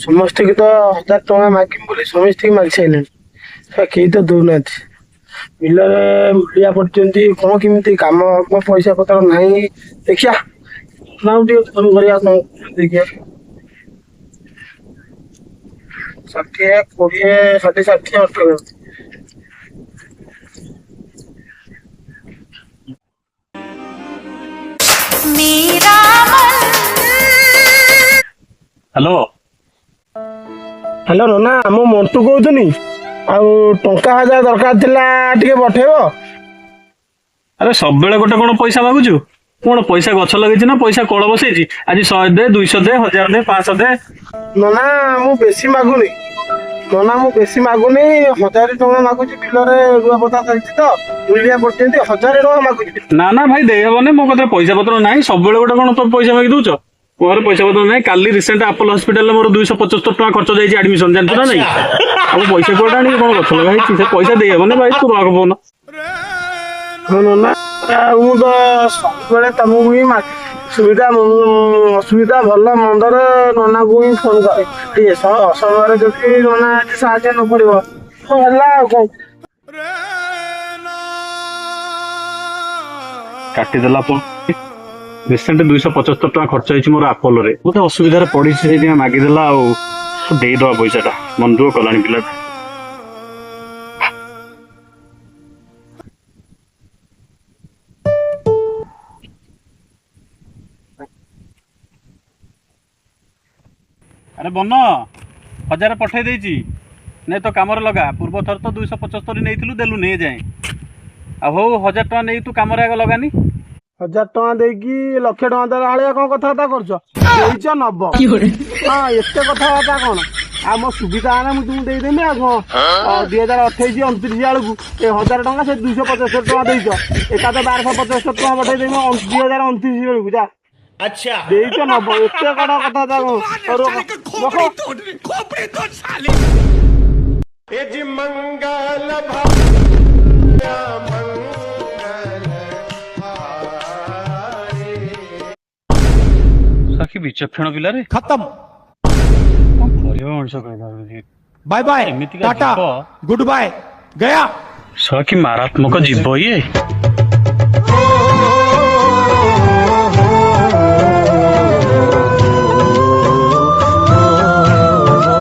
समस्त की तो 1000 टଙ୍କା मागिम बोली समस्त माग सारे कई तो दौना बिल मुलिया पड़ती कौन केमी कम हम पैसा पतर ना देखिया ना फोन कर देखिए 60 20 60 18 हेलो हेलो नना मु मंटू कहतुनी टंका 1000 दरकार थिला टिके पठेबो। अरे सब बेले गोटे कौन पैसा मागुचु कौन पैसा गछ लगे ना पैसा कल बसई आज 100 दे 200 दे 1000 दे 500 दे। नना मु बेसी मागुनी नना मु बेसी मागुनी 1000 टଙ୍କା मागुची बिलरे रुआ पता चालछि तो मुलिया पड़ती 1000 टଙ୍କା मागुची ना ना भाई दे हेबने मो कते पैसा पत्र ना सब बेले गोटे कौन तो पैसा मागी दउछ मोर पैसा पत्र ना काली रिसेंट अपोलो हॉस्पिटल मोर 275 टଙ୍କା खर्च जाई एडमिशन जानछु ना नहीं अब पैसा कोटा नहीं कौन गछ लगा है से पैसा दे हेबने भाई तू रख फोन। हाँ नना मु तो सब बेले तुमको ही सुविधा असुविधा भल मंदर नना को ही फोन करे असमय जो नना साहय न पड़ो कौन काटिदेला रिसेंट 275 टଙ୍କା खर्च होइछि मोर अपोलो रे गोटे असुविधा पड़ी से मागिदेला देदवा पैसाटा मन दुख कलानी पिला। अरे बन 1000 पठे देछि नहीं तो कमर लगा पूर्व थर तो 275 नहीं देलु नहीं जाए अब हो 1000 टଙ୍କା नहीं तू कमर आगे लगानी 1000 टଙ୍କା देकी लक्ष टଙ୍କା देला हालिया कौन कथबार्ता करछ नब हाँ एत कथबार्ता कौन आ मो सुविधा आने मुझे तुमको देदेमी आ कौन 2028 29 बेलू 1000 टଙ୍କା से 275 टଙ୍କା देच एका तो 1275 टଙ୍କା पठेदेमी 2029 बेलू जा अच्छा देच नब एत कड़ा कथबार्ता सखी विचक्षण पिला रे खत्म मनुष्य कहला bye bye tata goodbye गया सखी मारात्मक जीव ये